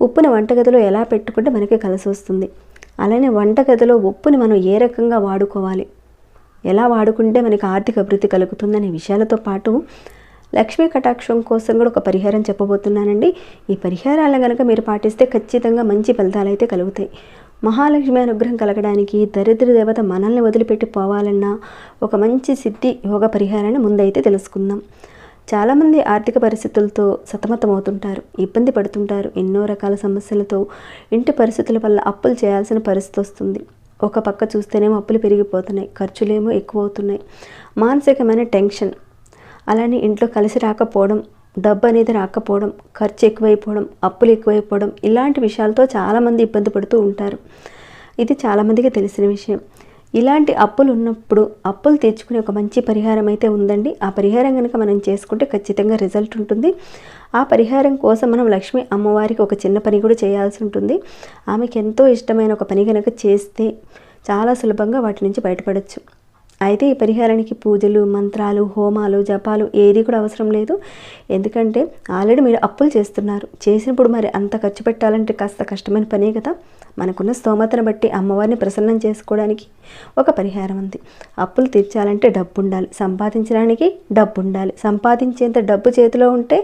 ఉప్పుని వంటగదిలో ఎలా పెట్టుకుంటే మనకి కలిసి వస్తుంది, అలానే వంటగదిలో ఉప్పుని మనం ఏ రకంగా వాడుకోవాలి, ఎలా వాడుకుంటే మనకి ఆర్థిక అభివృద్ధి కలుగుతుందనే విషయాలతో పాటు లక్ష్మీ కటాక్షం కోసం కూడా ఒక పరిహారం చెప్పబోతున్నానండి. ఈ పరిహారాలను కనుక మీరు పాటిస్తే ఖచ్చితంగా మంచి ఫలితాలు అయితే కలుగుతాయి. మహాలక్ష్మి అనుగ్రహం కలగడానికి, దరిద్ర దేవత మనల్ని వదిలిపెట్టి పోవాలన్నా ఒక మంచి సిద్ధి యోగ పరిహారాన్ని ముందైతే తెలుసుకుందాం. చాలామంది ఆర్థిక పరిస్థితులతో సతమతమవుతుంటారు, ఇబ్బంది పడుతుంటారు. ఎన్నో రకాల సమస్యలతో ఇంటి పరిస్థితుల వల్ల అప్పులు చేయాల్సిన పరిస్థితి వస్తుంది. ఒక పక్క చూస్తేనేమో అప్పులు పెరిగిపోతున్నాయి, ఖర్చులేమో ఎక్కువ అవుతున్నాయి, మానసికమైన టెన్షన్, అలానే ఇంట్లో కలిసి రాకపోవడం, డబ్బు అనేది రాకపోవడం, ఖర్చు ఎక్కువైపోవడం, అప్పులు ఎక్కువైపోవడం, ఇలాంటి విషయాలతో చాలామంది ఇబ్బంది పడుతూ ఉంటారు. ఇది చాలామందికి తెలిసిన విషయం. ఇలాంటి అప్పులు ఉన్నప్పుడు అప్పులు తీర్చుకునే ఒక మంచి పరిహారం అయితే ఉందండి. ఆ పరిహారం కనుక మనం చేసుకుంటే ఖచ్చితంగా రిజల్ట్ ఉంటుంది. ఆ పరిహారం కోసం మనం లక్ష్మీ అమ్మవారికి ఒక చిన్న పని కూడా చేయాల్సి ఉంటుంది. ఆమెకి ఎంతో ఇష్టమైన ఒక పని కనుక చేస్తే చాలా సులభంగా వాటి నుంచి బయటపడవచ్చు. అయితే ఈ పరిహారానికి పూజలు, మంత్రాలు, హోమాలు, జపాలు ఏది కూడా అవసరం లేదు. ఎందుకంటే ఆల్రెడీ మీరు అప్పులు చేస్తున్నారు. చేసినప్పుడు మరి అంత ఖర్చు పెట్టాలంటే కాస్త కష్టమైన పనే కదా. మనకున్న స్తోమతను బట్టి అమ్మవారిని ప్రసన్నం చేసుకోవడానికి ఒక పరిహారం ఉంది. అప్పులు తీర్చాలంటే డబ్బు ఉండాలి, సంపాదించడానికి డబ్బు ఉండాలి. సంపాదించేంత డబ్బు చేతిలో ఉంటే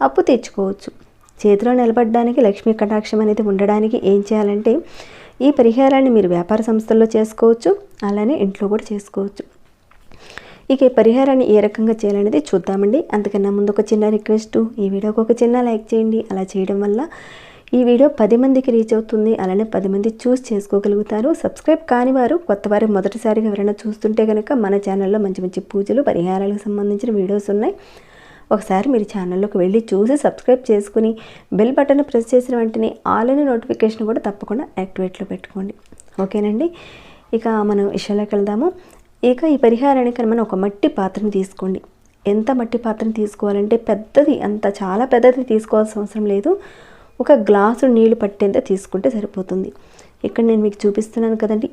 అప్పు తీర్చుకోవచ్చు. చేతిలో నిలబడడానికి, లక్ష్మీ కటాక్షం అనేది ఉండడానికి ఏం చేయాలంటే ఈ పరిహారాన్ని మీరు వ్యాపార సంస్థల్లో చేసుకోవచ్చు, అలానే ఇంట్లో కూడా చేసుకోవచ్చు. ఇక ఈ పరిహారాన్ని ఏ రకంగా చేయాలనేది చూద్దామండి. అంతకన్నా ముందు ఒక చిన్న రిక్వెస్ట్, ఈ వీడియోకి ఒక చిన్న లైక్ చేయండి. అలా చేయడం వల్ల ఈ వీడియో 10 మందికి రీచ్ అవుతుంది, అలానే 10 మంది చూస్ చేసుకోగలుగుతారు. సబ్స్క్రైబ్ కాని వారు, కొత్త వారు మొదటిసారిగా ఎవరైనా చూస్తుంటే కనుక మన ఛానల్లో మంచి మంచి పూజలు, పరిహారాలకు సంబంధించిన వీడియోస్ ఉన్నాయి. ఒకసారి మీరు ఛానల్లోకి వెళ్ళి చూసి సబ్స్క్రైబ్ చేసుకుని బెల్ బటన్ ప్రెస్ చేసిన వెంటనే ఆల్ అనే నోటిఫికేషన్ కూడా తప్పకుండా యాక్టివేట్లో పెట్టుకోండి. ఓకేనండి, ఇక మనం విషయాలకు వెళ్దాము. ఇక ఈ పరిహారానికి మనం ఒక మట్టి పాత్రను తీసుకోండి. ఎంత మట్టి పాత్రను తీసుకోవాలంటే పెద్దది, అంత చాలా పెద్దది తీసుకోవాల్సిన అవసరం లేదు. ఒక గ్లాసు నీళ్లు పట్టేంత తీసుకుంటే సరిపోతుంది. ఇక్కడ నేను మీకు చూపిస్తున్నాను కదండి,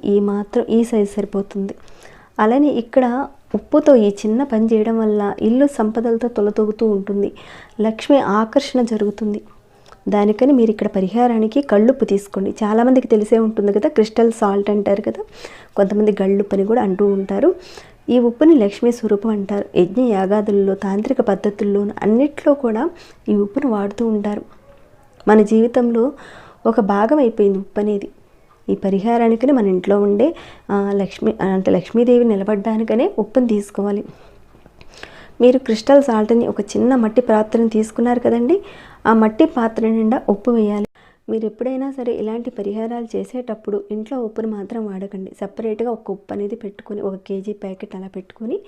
ఈ సైజు సరిపోతుంది. అలానే ఇక్కడ ఉప్పుతో ఈ చిన్న పని చేయడం వల్ల ఇల్లు సంపదలతో తొలతూగుతూ ఉంటుంది, లక్ష్మి ఆకర్షణ జరుగుతుంది. దానికని మీరు ఇక్కడ పరిహారానికి కళ్ళుప్పు తీసుకోండి. చాలామందికి తెలిసే ఉంటుంది కదా, క్రిస్టల్ సాల్ట్ అంటారు కదా, కొంతమంది గళ్ళుప్పు అని కూడా అంటూ ఉంటారు. ఈ ఉప్పుని లక్ష్మీ స్వరూపం అంటారు. యజ్ఞ యాగాదుల్లో, తాంత్రిక పద్ధతుల్లో అన్నిట్లో కూడా ఈ ఉప్పును వాడుతూ ఉంటారు. మన జీవితంలో ఒక భాగం అయిపోయింది ఉప్పు అనేది. ఈ పరిహారానికని మన ఇంట్లో ఉండే లక్ష్మీదేవి నిలబడడానికనే ఉప్పుని తీసుకోవాలి. మీరు క్రిస్టల్ సాల్ట్ని ఒక చిన్న మట్టి పాత్రని తీసుకున్నారు కదండి, ఆ మట్టి పాత్ర నిండా ఉప్పు వేయాలి. మీరు ఎప్పుడైనా సరే ఇలాంటి పరిహారాలు చేసేటప్పుడు ఇంట్లో ఉప్పుని మాత్రం వాడకండి. సపరేట్గా ఒక ఉప్పు అనేది పెట్టుకొని, 1 కేజీ ప్యాకెట్ అలా పెట్టుకొని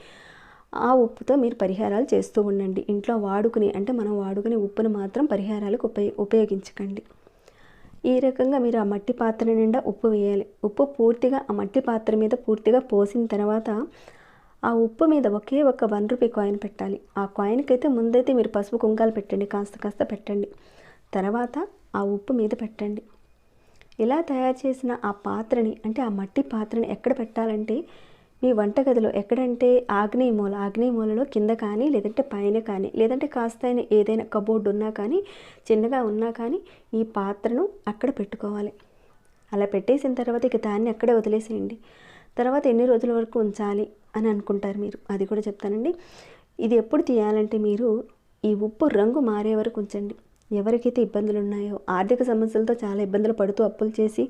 ఆ ఉప్పుతో మీరు పరిహారాలు చేస్తూ ఉండండి. ఇంట్లో వాడుకుని, అంటే మనం వాడుకునే ఉప్పును మాత్రం పరిహారాలకు ఉపయోగించకండి. ఈ రకంగా మీరు ఆ మట్టి పాత్ర నిండా ఉప్పు వేయాలి. ఉప్పు పూర్తిగా ఆ మట్టి పాత్ర మీద పూర్తిగా పోసిన తర్వాత ఆ ఉప్పు మీద ఒకే ఒక 1 రూపీ కాయిన్ పెట్టాలి. ఆ కాయిన్కి అయితే ముందైతే మీరు పసుపు కుంకాలు పెట్టండి, కాస్త కాస్త పెట్టండి. తర్వాత ఆ ఉప్పు మీద పెట్టండి. ఇలా తయారు చేసిన ఆ పాత్రని, అంటే ఆ మట్టి పాత్రని ఎక్కడ పెట్టాలంటే మీ వంటగదిలో, ఎక్కడంటే ఆగ్నేయ మూలలో కింద కానీ, లేదంటే పైన కానీ, లేదంటే కాస్త ఏదైనా కబోర్డు ఉన్నా కానీ, చిన్నగా ఉన్నా కానీ ఈ పాత్రను అక్కడ పెట్టుకోవాలి. అలా పెట్టేసిన తర్వాత ఇక దాన్ని అక్కడే వదిలేసేయండి. తర్వాత ఎన్ని రోజుల వరకు ఉంచాలి అని అనుకుంటారు మీరు, అది కూడా చెప్తానండి. ఇది ఎప్పుడు తీయాలంటే మీరు ఈ ఉప్పు రంగు మారే వరకు ఉంచండి. ఎవరికైతే ఇబ్బందులు ఉన్నాయో, ఆర్థిక సమస్యలతో చాలా ఇబ్బందులు పడుతూ అప్పులు చేసి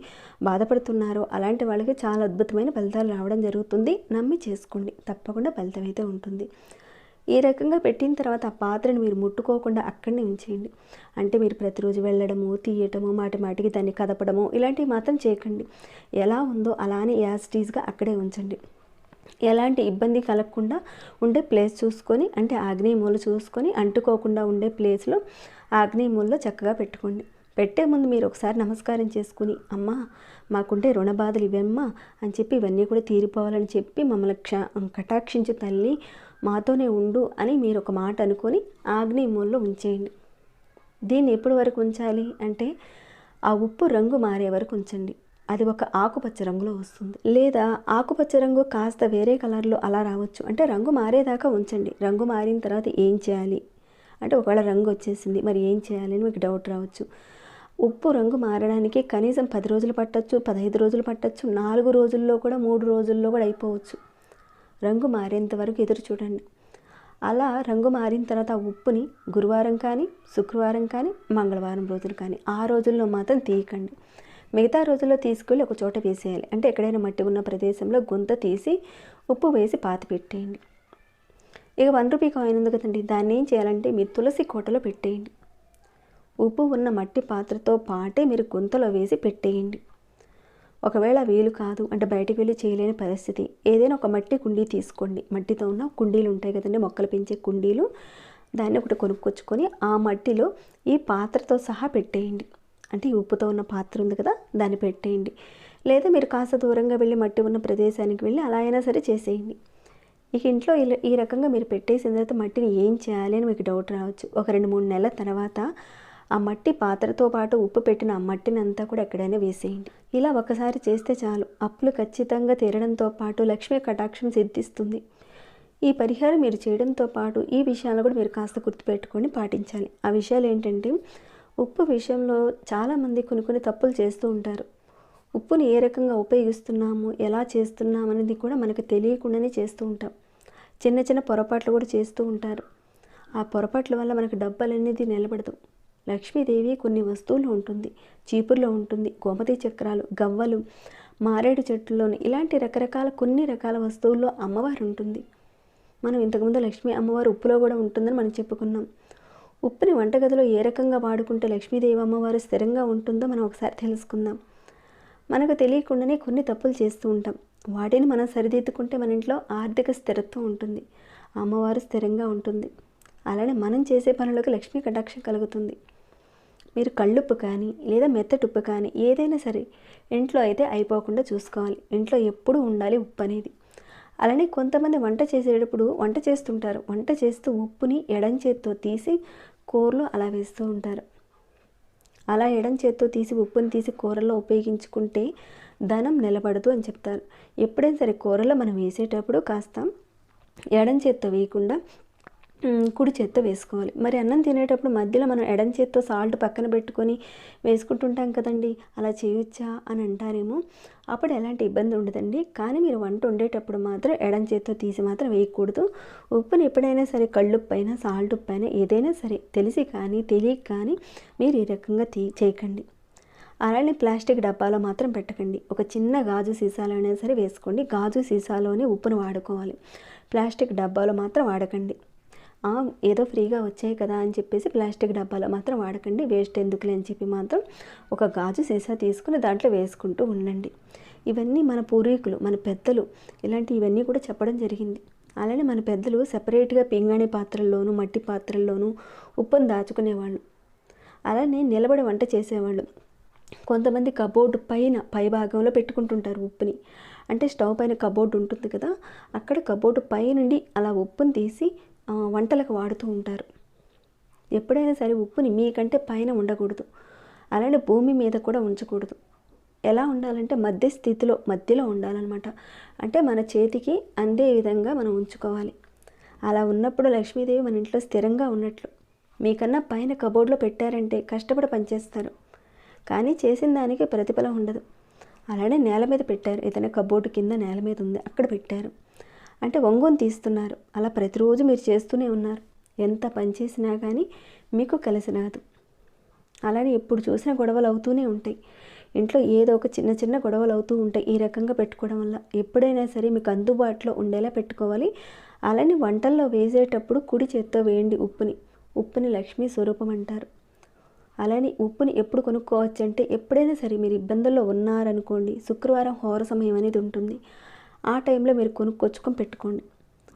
బాధపడుతున్నారో అలాంటి వాళ్ళకి చాలా అద్భుతమైన ఫలితాలు రావడం జరుగుతుంది. నమ్మి చేసుకోండి, తప్పకుండా ఫలితం అయితే ఉంటుంది. ఈ రకంగా పెట్టిన తర్వాత ఆ పాత్రను మీరు ముట్టుకోకుండా అక్కడనే ఉంచేయండి. అంటే మీరు ప్రతిరోజు వెళ్ళడము, తీయటము, మాటికి దాన్ని కదపడము ఇలాంటివి మాత్రం చేయకండి. ఎలా ఉందో అలానే యాజిటీస్గా అక్కడే ఉంచండి. ఎలాంటి ఇబ్బంది కలగకుండా ఉండే ప్లేస్ చూసుకొని, అంటే ఆగ్నేయ మూల చూసుకొని, అంటుకోకుండా ఉండే ప్లేస్లో ఆగ్నేయ మూలలో చక్కగా పెట్టుకోండి. పెట్టే ముందు మీరు ఒకసారి నమస్కారం చేసుకుని, అమ్మ మాకుంటే రుణ బాధలు ఇవమ్మా అని చెప్పి, ఇవన్నీ కూడా తీరిపోవాలని చెప్పి మమ్మల్ని కటాక్షించు తల్లి, మాతోనే ఉండు అని మీరు ఒక మాట అనుకొని ఆగ్నేయ మూలలో ఉంచేయండి. దీన్ని ఎప్పటి వరకు ఉంచాలి అంటే ఆ ఉప్పు రంగు మారే వరకు ఉంచండి. అది ఒక ఆకుపచ్చ రంగులో వస్తుంది, లేదా ఆకుపచ్చ రంగు కాస్త వేరే కలర్లో అలా రావచ్చు. అంటే రంగు మారేదాకా ఉంచండి. రంగు మారిన తర్వాత ఏం చేయాలి అంటే ఒకవేళ రంగు వచ్చేసింది మరి ఏం చేయాలి అని మీకు డౌట్ రావచ్చు. ఉప్పు రంగు మారడానికి కనీసం 10 రోజులు పట్టచ్చు, 15 రోజులు పట్టచ్చు, 4 రోజుల్లో కూడా 3 రోజుల్లో కూడా అయిపోవచ్చు. రంగు మారేంత వరకు ఎదురు చూడండి. అలా రంగు మారిన తర్వాత ఆ ఉప్పుని గురువారం కానీ, శుక్రవారం కానీ, మంగళవారం రోజులు కానీ ఆ రోజుల్లో మాత్రం తీయకండి. మిగతా రోజుల్లో తీసుకెళ్ళి ఒక చోట వేసేయాలి. అంటే ఎక్కడైనా మట్టి ఉన్న ప్రదేశంలో గుంత తీసి ఉప్పు వేసి పాతి పెట్టేయండి. ఇక 1 రూపీ కాయిన్ ఉంది కదండి, దాన్ని ఏం చేయాలంటే మీరు తులసి కోటలో పెట్టేయండి. ఉప్పు ఉన్న మట్టి పాత్రతో పాటే మీరు గుంతలో వేసి పెట్టేయండి. ఒకవేళ వీలు కాదు అంటే బయటికి వెళ్ళి చేయలేని పరిస్థితి, ఏదైనా ఒక మట్టి కుండీ తీసుకోండి. మట్టితో ఉన్న కుండీలు ఉంటాయి కదండి, మొక్కలు పెంచే కుండీలు, దాన్ని ఒకటి కొనుక్కొచ్చుకొని ఆ మట్టిలో ఈ పాత్రతో సహా పెట్టేయండి. అంటే ఈ ఉప్పుతో ఉన్న పాత్ర ఉంది కదా, దాన్ని పెట్టేయండి. లేదా మీరు కాస్త దూరంగా వెళ్ళి మట్టి ఉన్న ప్రదేశానికి వెళ్ళి అలా అయినా సరే చేసేయండి. ఇక ఇంట్లో ఈ రకంగా మీరు పెట్టేసిన తర్వాత మట్టిని ఏం చేయాలి అని మీకు డౌట్ రావచ్చు. ఒక 2-3 నెలల తర్వాత ఆ మట్టి పాత్రతో పాటు ఉప్పు పెట్టిన ఆ మట్టిని అంతా కూడా ఎక్కడైనా వేసేయండి. ఇలా ఒకసారి చేస్తే చాలు, అప్పులు ఖచ్చితంగా తీరడంతో పాటు లక్ష్మీ కటాక్షం సిద్ధిస్తుంది. ఈ పరిహారం మీరు చేయడంతో పాటు ఈ విషయాలు కూడా మీరు కాస్త గుర్తుపెట్టుకొని పాటించాలి. ఆ విషయాలు ఏంటంటే, ఉప్పు విషయంలో చాలామంది కొన్ని తప్పులు చేస్తూ ఉంటారు. ఉప్పుని ఏ రకంగా ఉపయోగిస్తున్నాము, ఎలా చేస్తున్నాము అనేది కూడా మనకు తెలియకుండానే చేస్తూ ఉంటాం. చిన్న పొరపాట్లు కూడా చేస్తూ ఉంటారు. ఆ పొరపాట్ల వల్ల మనకు డబ్బులు అనేది నిలబడదు. లక్ష్మీదేవి కొన్ని వస్తువులు ఉంటుంది, చీపుర్లో ఉంటుంది, గోమతి చక్రాలు, గవ్వలు, మారేడు చెట్లలోని ఇలాంటి కొన్ని రకాల వస్తువుల్లో అమ్మవారు ఉంటుంది. మనం ఇంతకుముందు లక్ష్మీ అమ్మవారు ఉప్పులో కూడా ఉంటుందని మనం చెప్పుకున్నాం. ఉప్పుని వంటగదిలో ఏ రకంగా వాడుకుంటే లక్ష్మీదేవి అమ్మవారు స్థిరంగా ఉంటుందో మనం ఒకసారి తెలుసుకుందాం. మనకు తెలియకుండానే కొన్ని తప్పులు చేస్తూ ఉంటాం. వాటిని మనం సరిదిద్దుకుంటే మన ఇంట్లో ఆర్థిక స్థిరత్వం ఉంటుంది, అమ్మవారు స్థిరంగా ఉంటుంది. అలానే మనం చేసే పనులకు లక్ష్మీ కటాక్షం కలుగుతుంది. మీరు కళ్ళుప్పు కానీ లేదా మెత్తటుప్పు కానీ ఏదైనా సరే ఇంట్లో అయితే అయిపోకుండా చూసుకోవాలి. ఇంట్లో ఎప్పుడూ ఉండాలి ఉప్పు అనేది. అలానే కొంతమంది వంట చేసేటప్పుడు వంట చేస్తుంటారు, వంట చేస్తూ ఉప్పుని ఎడం చేత్తో తీసి కూరలో అలా వేస్తూ ఉంటారు. అలా ఎడం చేత్తో తీసి ఉప్పుని తీసి కూరల్లో ఉపయోగించుకుంటే ధనం నిలబడదు అని చెప్తారు. ఎప్పుడైనా సరే కూరలో మనం వేసేటప్పుడు కాస్త ఎడం చేత్తో వేయకుండా కుడి చేత్తో వేసుకోవాలి. మరి అన్నం తినేటప్పుడు మధ్యలో మనం ఎడం చేత్తో సాల్ట్ పక్కన పెట్టుకొని వేసుకుంటుంటాం కదండి, అలా చేయొచ్చా అని అంటారేమో. అప్పుడు ఎలాంటి ఇబ్బంది ఉండదండి. కానీ మీరు వంట వండేటప్పుడు మాత్రం ఎడం చేత్తో తీసి మాత్రం వేయకూడదు. ఉప్పుని ఎప్పుడైనా సరే కళ్ళుప్పు అయినా సాల్ట్ ఉప్పు అయినా ఏదైనా సరే తెలిసి కానీ తెలియక కానీ మీరు ఈ రకంగా చేయకండి. అలానే ప్లాస్టిక్ డబ్బాలో మాత్రం పెట్టకండి. ఒక చిన్న గాజు సీసాలో అయినా సరే వేసుకోండి. గాజు సీసాలోనే ఉప్పును వాడుకోవాలి, ప్లాస్టిక్ డబ్బాలో మాత్రం వాడకండి. ఏదో ఫ్రీగా వచ్చాయి కదా అని చెప్పేసి ప్లాస్టిక్ డబ్బాలో మాత్రం వాడకండి. వేస్ట్ ఎందుకులే అని చెప్పి మాత్రం ఒక గాజు సీసా తీసుకుని దాంట్లో వేసుకుంటూ ఉండండి. ఇవన్నీ మన పూర్వీకులు, మన పెద్దలు ఇవన్నీ కూడా చెప్పడం జరిగింది. అలానే మన పెద్దలు సెపరేట్గా పింగాణి పాత్రల్లోనూ మట్టి పాత్రల్లోనూ ఉప్పును దాచుకునేవాళ్ళు. అలానే నిలబడి వంట చేసేవాళ్ళు. కొంతమంది కబోర్డు పై భాగంలో పెట్టుకుంటుంటారు ఉప్పుని. అంటే స్టవ్ పైన కబోర్డు ఉంటుంది కదా, అక్కడ కబోర్డు పై నుండి అలా ఉప్పుని తీసి వంటలకు వాడుతూ ఉంటారు. ఎప్పుడైనా సరే ఉప్పుని మీకంటే పైన ఉండకూడదు, అలానే భూమి మీద కూడా ఉంచకూడదు. ఎలా ఉండాలంటే మధ్యలో ఉండాలన్నమాట. అంటే మన చేతికి అందే విధంగా మనం ఉంచుకోవాలి. అలా ఉన్నప్పుడు లక్ష్మీదేవి మన ఇంట్లో స్థిరంగా ఉన్నట్లు. మీకన్నా పైన కబోర్డ్లో పెట్టారంటే కష్టపడి పనిచేస్తారు, కానీ చేసిన దానికి ప్రతిఫలం ఉండదు. అలానే నేల మీద పెట్టారు, ఏదైనా కబోర్డు కింద నేల మీద ఉంది అక్కడ పెట్టారు అంటే ఒంగోని తీస్తున్నారు. అలా ప్రతిరోజు మీరు చేస్తూనే ఉన్నారు. ఎంత పని చేసినా కానీ మీకు కలిసి రాదు. అలానే ఎప్పుడు చూసినా గొడవలు అవుతూనే ఉంటాయి. ఇంట్లో ఏదో ఒక చిన్న గొడవలు అవుతూ ఉంటాయి. ఈ రకంగా పెట్టుకోవడం వల్ల ఎప్పుడైనా సరే మీకు అందుబాటులో ఉండేలా పెట్టుకోవాలి. అలానే వంటల్లో వేసేటప్పుడు కుడి చేత్తో వేయండి ఉప్పుని లక్ష్మీ స్వరూపం అంటారు. అలానే ఉప్పుని ఎప్పుడు కొనుక్కోవచ్చు అంటే ఎప్పుడైనా సరే మీరు ఇబ్బందుల్లో ఉన్నారనుకోండి, శుక్రవారం హోర సమయం అనేది ఉంటుంది. ఆ టైంలో మీరు కొనుక్కొచ్చుకొని పెట్టుకోండి.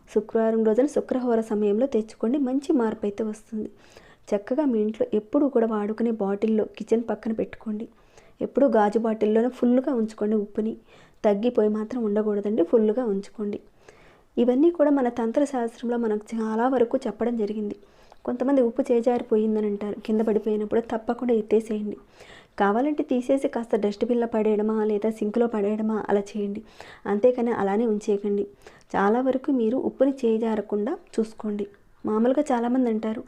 శుక్రవారం రోజున శుక్రహోర సమయంలో తెచ్చుకోండి. మంచి మార్పు అయితే వస్తుంది. చక్కగా మీ ఇంట్లో ఎప్పుడు కూడా వాడుకునే బాటిల్లో కిచెన్ పక్కన పెట్టుకోండి. ఎప్పుడు గాజు బాటిల్లోనే ఫుల్గా ఉంచుకోండి. ఉప్పుని తగ్గిపోయి మాత్రం ఉండకూడదండి, ఫుల్గా ఉంచుకోండి. ఇవన్నీ కూడా మన తంత్రశాస్త్రంలో మనకు చాలా వరకు చెప్పడం జరిగింది. కొంతమంది ఉప్పు చేజారిపోయిందని అంటారు, కింద పడిపోయినప్పుడు తప్పకుండా ఎత్తేసేయండి. కావాలంటే తీసేసి కాస్త డస్ట్బిన్లో పడేయడమా లేదా సింక్లో పడేయడమా అలా చేయండి, అంతేకాని అలానే ఉంచేయకండి. చాలా వరకు మీరు ఉప్పుని చేజారకుండా చూసుకోండి. మామూలుగా చాలామంది అంటారు,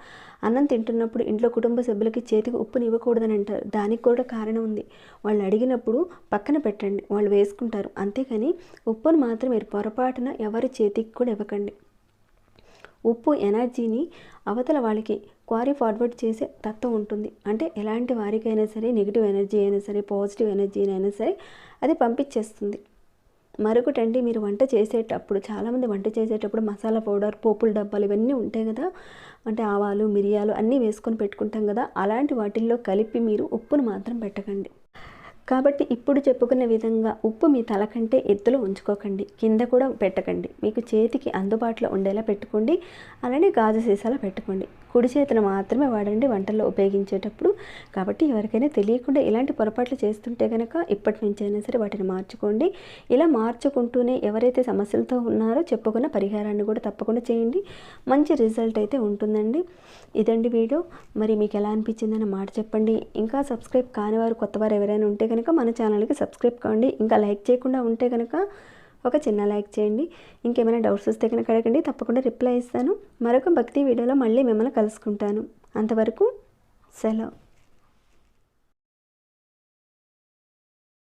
అన్నం తింటున్నప్పుడు ఇంట్లో కుటుంబ సభ్యులకి చేతికి ఉప్పుని ఇవ్వకూడదని అంటారు. దానికి కూడా కారణం ఉంది. వాళ్ళు అడిగినప్పుడు పక్కన పెట్టండి, వాళ్ళు వేసుకుంటారు. అంతేకాని ఉప్పును మాత్రం మీరు పొరపాటున ఎవరి చేతికి కూడా ఇవ్వకండి. ఉప్పు ఎనర్జీని అవతల వాళ్ళకి క్వారీ ఫార్వర్డ్ చేసే తత్వం ఉంటుంది. అంటే ఎలాంటి వారికైనా సరే నెగిటివ్ ఎనర్జీ అయినా సరే పాజిటివ్ ఎనర్జీ అయినా సరే అది పంపించేస్తుంది. మరొకటండి, మీరు వంట చేసేటప్పుడు చాలామంది వంట చేసేటప్పుడు మసాలా పౌడర్, పోపుల డబ్బాలు ఇవన్నీ ఉంటాయి కదా, అంటే ఆవాలు, మిరియాలు అన్నీ వేసుకొని పెట్టుకుంటాం కదా, అలాంటి వాటిల్లో కలిపి మీరు ఉప్పును మాత్రం పెట్టకండి. కాబట్టి ఇప్పుడు చెప్పుకున్న విధంగా ఉప్పు మీ తల కంటే ఎత్తులో ఉంచుకోకండి, కింద కూడా పెట్టకండి. మీకు చేతికి అందుబాటులో ఉండేలా పెట్టుకోండి. అలానే గాజు సీసాలో పెట్టుకోండి. కుడి చేతిని మాత్రమే వాడండి వంటల్లో ఉపయోగించేటప్పుడు. కాబట్టి ఎవరికైనా తెలియకుండా ఇలాంటి పొరపాట్లు చేస్తుంటే కనుక ఇప్పటి నుంచైనా సరే వాటిని మార్చుకోండి. ఇలా మార్చుకుంటూనే ఎవరైతే సమస్యలతో ఉన్నారో చెప్పుకున్న పరిహారాన్ని కూడా తప్పకుండా చేయండి. మంచి రిజల్ట్ అయితే ఉంటుందండి. ఇదండి వీడియో. మరి మీకు ఎలా అనిపించిందని మాట చెప్పండి. ఇంకా సబ్స్క్రైబ్ కాని వారు, కొత్త వారు ఎవరైనా ఉంటే కనుక మన ఛానల్కి సబ్స్క్రైబ్ కావండి. ఇంకా లైక్ చేయకుండా ఉంటే కనుక ఒక చిన్న లైక్ చేయండి. ఇంకేమైనా డౌట్స్ వస్తే కనుక అడగండి, తప్పకుండా రిప్లై ఇస్తాను. మరొక భక్తి వీడియోలో మళ్ళీ మిమ్మల్ని కలుసుకుంటాను. అంతవరకు సెలవు.